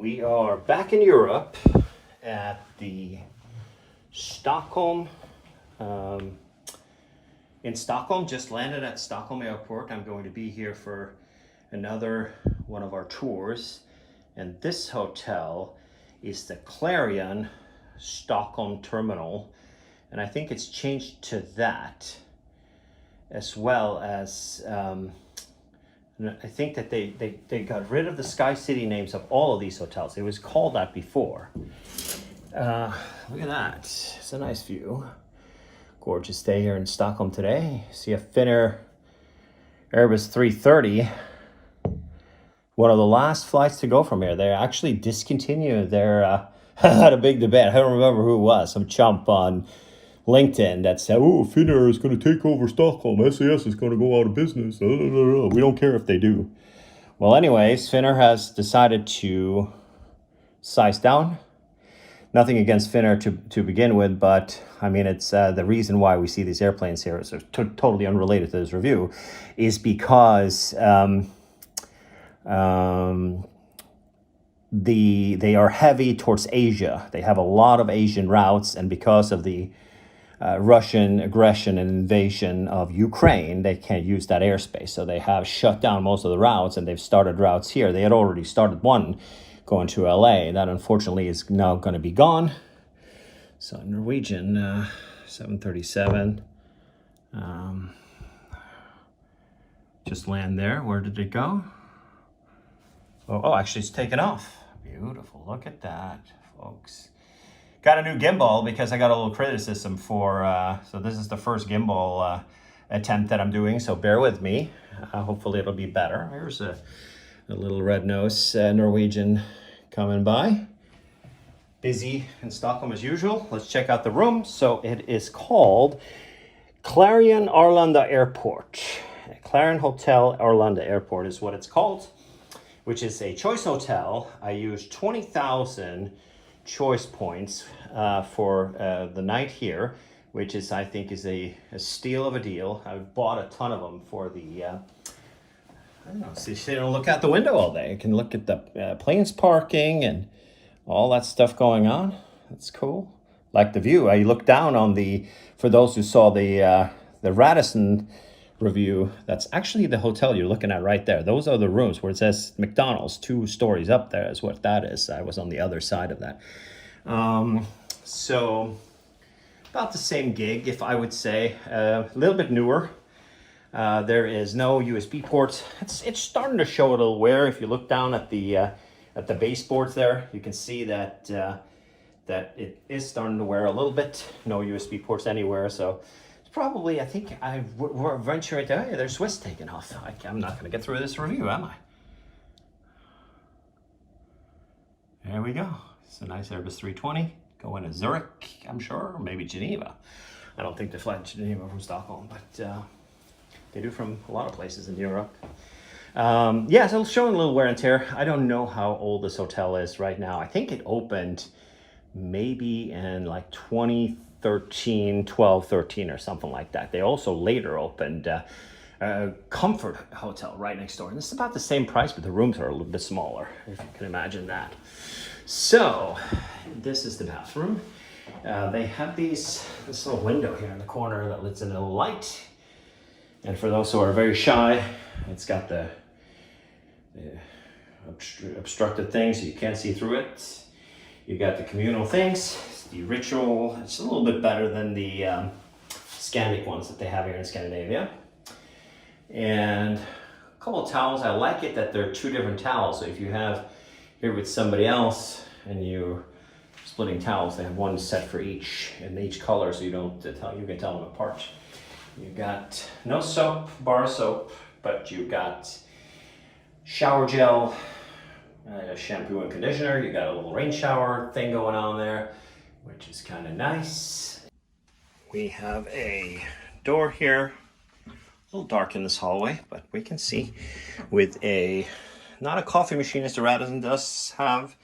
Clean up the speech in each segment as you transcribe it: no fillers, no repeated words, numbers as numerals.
We are back in Europe at the Stockholm, in Stockholm, just landed at Stockholm Airport. I'm going to be here for another one of our tours. And this hotel is the Clarion Stockholm Terminal. And I think it's changed to that, as well as, I think that they got rid of the Sky City names of all of these hotels. It was called that before. Look at that. It's a nice view. Gorgeous day here in Stockholm today. See a Finnair Airbus 330. One of the last flights to go from here. They actually discontinued their, had a big debate. I don't remember who it was. Some chump on LinkedIn that said, oh, Finnair is going to take over Stockholm. SAS is going to go out of business. We don't care if they do. Well, anyways, Finnair has decided to size down. Nothing against Finnair to begin with, but I mean, it's the reason why we see these airplanes here, so totally unrelated to this review, is because they are heavy towards Asia. They have a lot of Asian routes, and because of the Russian aggression and invasion of Ukraine, they can't use that airspace. So they have shut down most of the routes, and they've started routes here. They had already started one going to LA. That unfortunately is now going to be gone. So Norwegian 737. Just land there. Where did it go? Oh, actually it's taken off. Beautiful. Look at that, folks. Got a new gimbal because I got a little criticism for, so this is the first gimbal attempt that I'm doing, so bear with me. Hopefully it'll be better. Here's a little red nose Norwegian coming by. Busy in Stockholm as usual. Let's check out the room. So it is called Clarion Arlanda Airport. Clarion Hotel Arlanda Airport is what it's called, which is a choice hotel. I used 20,000 choice points for the night here, which is, I think, is a steal of a deal. I bought a ton of them for the, I don't know, so you don't look out the window all day. You can look at the planes parking and all that stuff going on. That's cool. Like the view. I look down on the, for those who saw the Radisson review, that's actually the hotel you're looking at right there. Those are the rooms where it says McDonald's 2 stories up there is what that is. I was on the other side of that. So about the same gig, if I would say, a little bit newer. There is no USB ports. It's starting to show a little wear. If you look down at the baseboards there, you can see that that it is starting to wear a little bit. No USB ports anywhere, so probably, I think we're venturing to, hey, there's Swiss taking off. I'm not going to get through this review, am I? There we go. It's a nice Airbus 320 going to Zurich, I'm sure, or maybe Geneva. I don't think they fly to Geneva from Stockholm, but they do from a lot of places in Europe. Yeah, so showing a little wear and tear. I don't know how old this hotel is right now. I think it opened maybe in like 12, 13 or something like that. They also later opened a Comfort Hotel right next door. And this is about the same price, but the rooms are a little bit smaller, if you can imagine that. So this is the bathroom. They have this little window here in the corner that lets in a little light. And for those who are very shy, it's got the obstructed thing so you can't see through it. You got the communal things. The ritual, it's a little bit better than the Scandic ones that they have here in Scandinavia. And a couple of towels. I like it that they're 2 different towels. So if you have here with somebody else and you're splitting towels, they have one set for each in each color, so you can tell them apart. You got no soap, bar soap, but you got shower gel, shampoo and conditioner. You got a little rain shower thing going on there, which is kind of nice. We have a door here, a little dark in this hallway, but we can see, with not a coffee machine as the Radisson does have,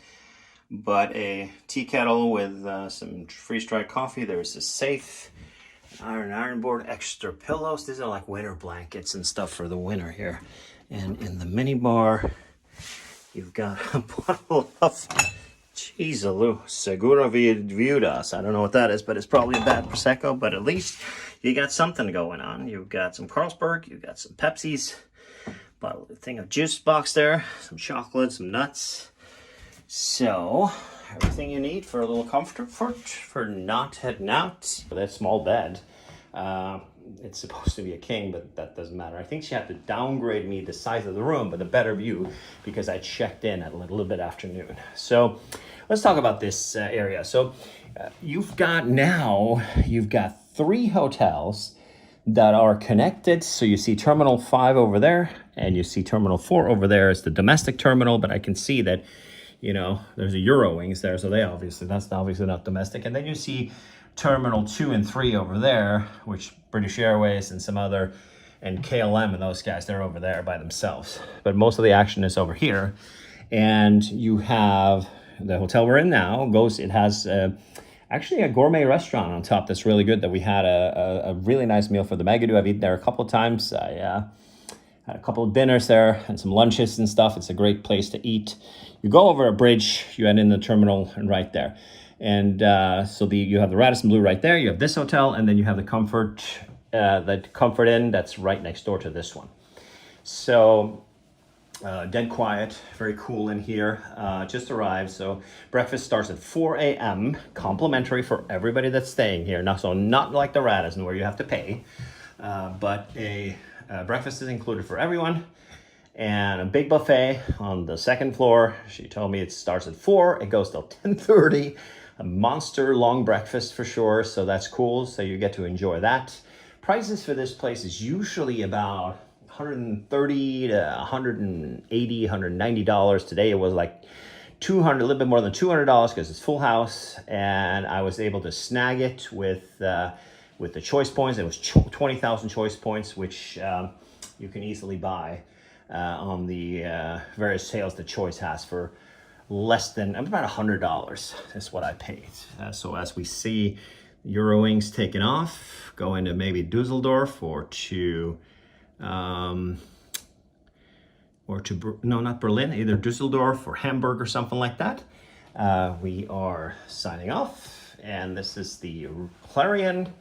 but a tea kettle with some freeze-dried coffee. There's a safe, iron board, extra pillows. These are like winter blankets and stuff for the winter here. And in the mini bar, You've got a bottle of Cheesaloo, Segura Viudas. I don't know what that is, but it's probably a bad Prosecco, but at least you got something going on. You've got some Carlsberg, you've got some Pepsis, bottle thing of juice box there, some chocolate, some nuts. So, everything you need for a little comfort for not heading out. For that small bed, it's supposed to be a king, but that doesn't matter. I think she had to downgrade me the size of the room, but the better view, because I checked in at a little bit after noon. So, let's talk about this area. So, you've got 3 hotels that are connected. So you see Terminal 5 over there, and you see Terminal 4 over there is the domestic terminal, but I can see that, you know, there's a Eurowings there, so that's obviously not domestic. And then you see Terminal 2 and 3 over there, which British Airways and some other, and KLM and those guys, they're over there by themselves. But most of the action is over here. And you have the hotel we're in now, it has actually a gourmet restaurant on top that's really good, that we had a really nice meal for the Megadu. I've eaten there a couple of times. I had a couple of dinners there and some lunches and stuff. It's a great place to eat. You go over a bridge, you end in the terminal, and right there. And you have the Radisson Blu right there. You have this hotel, and then you have the Comfort Inn that's right next door to this one. So dead quiet, very cool in here. Just arrived, so breakfast starts at 4 a.m. complimentary for everybody that's staying here. So not like the Radisson where you have to pay, but breakfast is included for everyone. And a big buffet on the second floor. She told me it starts at 4, it goes till 10:30. A monster long breakfast for sure, so that's cool. So you get to enjoy that. Prices for this place is usually about $130 to $180, $190. Today it was like $200, a little bit more than $200 because it's full house, and I was able to snag it with the choice points. It was 20,000 choice points, which you can easily buy on the various sales that Choice has for less than about $100. That's what I paid. So as we see Eurowings taking off, going to maybe Dusseldorf or to not Berlin, either Dusseldorf or Hamburg or something like that. We are signing off, and this is the Clarion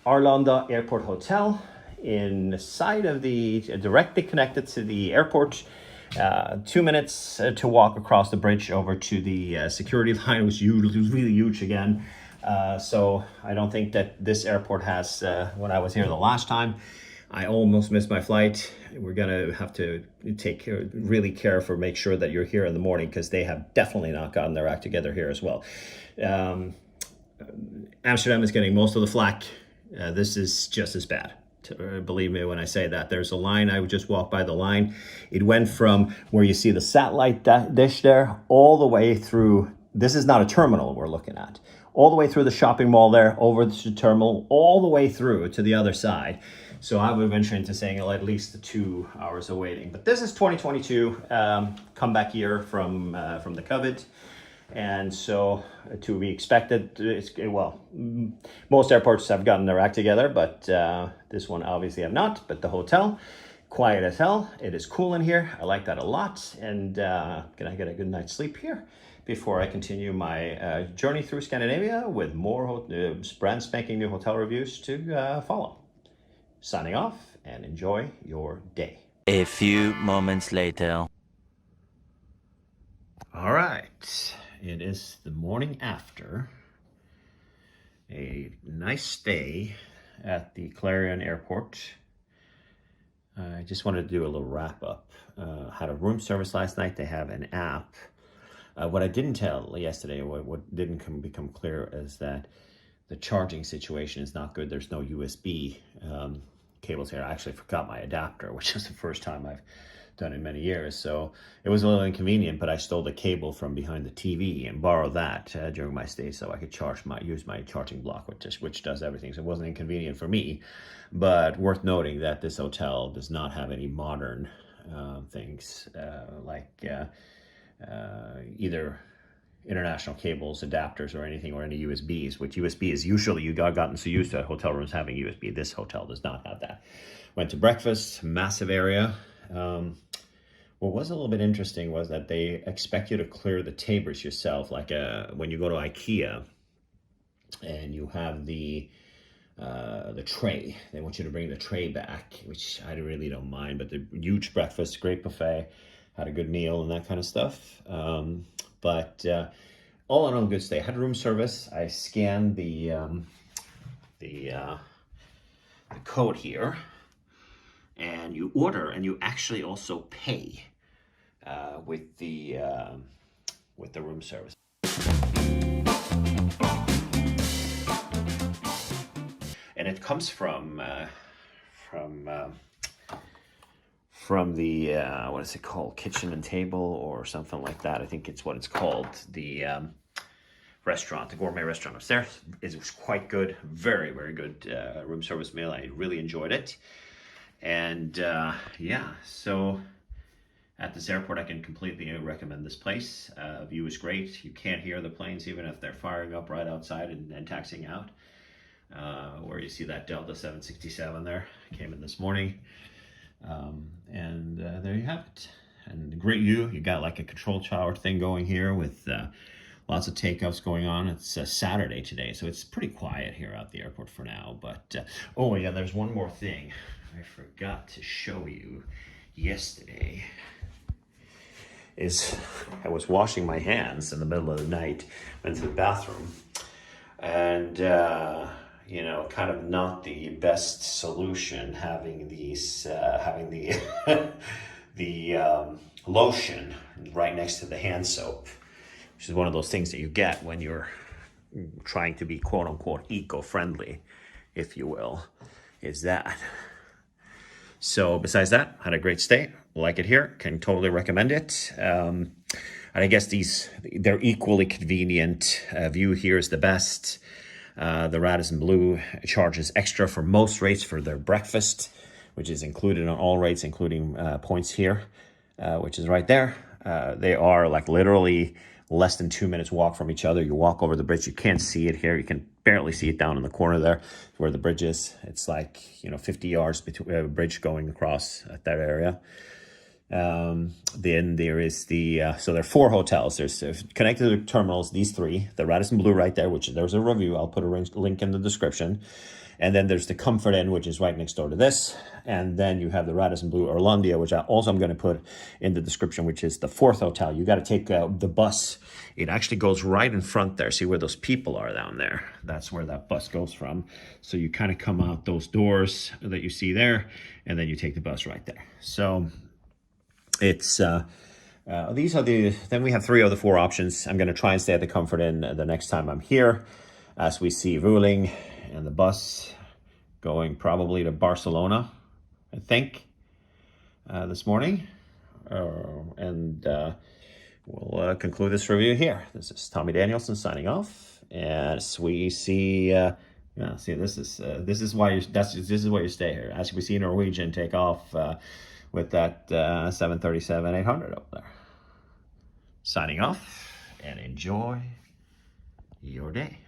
Arlanda Airport Hotel inside of directly connected to the airport. 2 minutes to walk across the bridge over to the security line, which was really huge again. So I don't think that this airport has, when I was here the last time, I almost missed my flight. We're gonna have to make sure that you're here in the morning, because they have definitely not gotten their act together here as well. Amsterdam is getting most of the flack. This is just as bad. Believe me when I say that. There's a line, I would just walk by the line. It went from where you see the satellite dish there all the way through. This is not a terminal we're looking at. All the way through the shopping mall there, over to the terminal, all the way through to the other side. So I would venture into saying at least 2 hours of waiting. But this is 2022, comeback year from the COVID. And so to be expected, most airports have gotten their act together, but this one obviously have not. But the hotel, quiet as hell. It is cool in here. I like that a lot. And gonna get a good night's sleep here before I continue my journey through Scandinavia with more brand spanking new hotel reviews to follow. Signing off, and enjoy your day. A few moments later. All right. It is the morning after a nice stay at the Clarion Airport. I just wanted to do a little wrap up. Had a room service last night. They have an app. What I didn't tell yesterday, what didn't become clear, is that the charging situation is not good. There's no USB cables here. I actually forgot my adapter, which is the first time I've done in many years, so it was a little inconvenient, but I stole the cable from behind the TV and borrowed that during my stay so I could use my charging block, which does everything. So it wasn't inconvenient for me, but worth noting that this hotel does not have any modern things like either international cables, adapters, or anything, or any USBs, which USB is usually, you got gotten so used to hotel rooms having USB. This hotel does not have that. Went to breakfast, massive area. What was a little bit interesting was that they expect you to clear the tables yourself, like when you go to IKEA and you have the tray. They want you to bring the tray back, which I really don't mind, but the huge breakfast, great buffet, had a good meal and that kind of stuff. But all in all, good stay. Had room service. I scanned the code here, and you order, and you actually also pay with the room service. And it comes from the what is it called, kitchen and table or something like that. I think it's what it's called. The restaurant, the gourmet restaurant upstairs. It was quite good, very, very good room service meal. I really enjoyed it. And yeah, so at this airport, I can completely recommend this place. View is great. You can't hear the planes even if they're firing up right outside and taxiing out. Where you see that Delta 767 there, came in this morning. And there you have it. And great view. You got like a control tower thing going here with lots of takeoffs going on. It's Saturday today, so it's pretty quiet here at the airport for now. But oh yeah, there's one more thing I forgot to show you yesterday. Is I was washing my hands in the middle of the night, went to the bathroom, and you know, kind of not the best solution having these having the the lotion right next to the hand soap, which is one of those things that you get when you're trying to be quote unquote eco-friendly, if you will, is that. So besides that, had a great stay. Like it here, can totally recommend it. And I guess they're equally convenient. View here is the best. The Radisson Blu charges extra for most rates for their breakfast, which is included on all rates, including points here, which is right there. They are like literally less than 2 minutes walk from each other. You walk over the bridge. You can't see it here. You can barely see it down in the corner there where the bridge is. It's like, 50 yards between a bridge going across at that area. Then there is so there are 4 hotels. There's connected to the terminals, these 3, the Radisson Blu right there, which there's a review. I'll put a link in the description. And then there's the Comfort Inn, which is right next door to this. And then you have the Radisson Blu Arlanda, which I'm going to put in the description, which is the 4th hotel. You got to take the bus. It actually goes right in front there. See where those people are down there? That's where that bus goes from. So you kind of come out those doors that you see there, and then you take the bus right there. So it's these are then we have 3 of the 4 options. I'm going to try and stay at the Comfort Inn the next time I'm here, as we see Vueling and the bus going probably to Barcelona, I think, this morning. And we'll conclude this review here. This is Tommy Danielsen signing off, as we see. See, this is why you stay here. As we see Norwegian take off with that 737-800 up there. Signing off, and enjoy your day.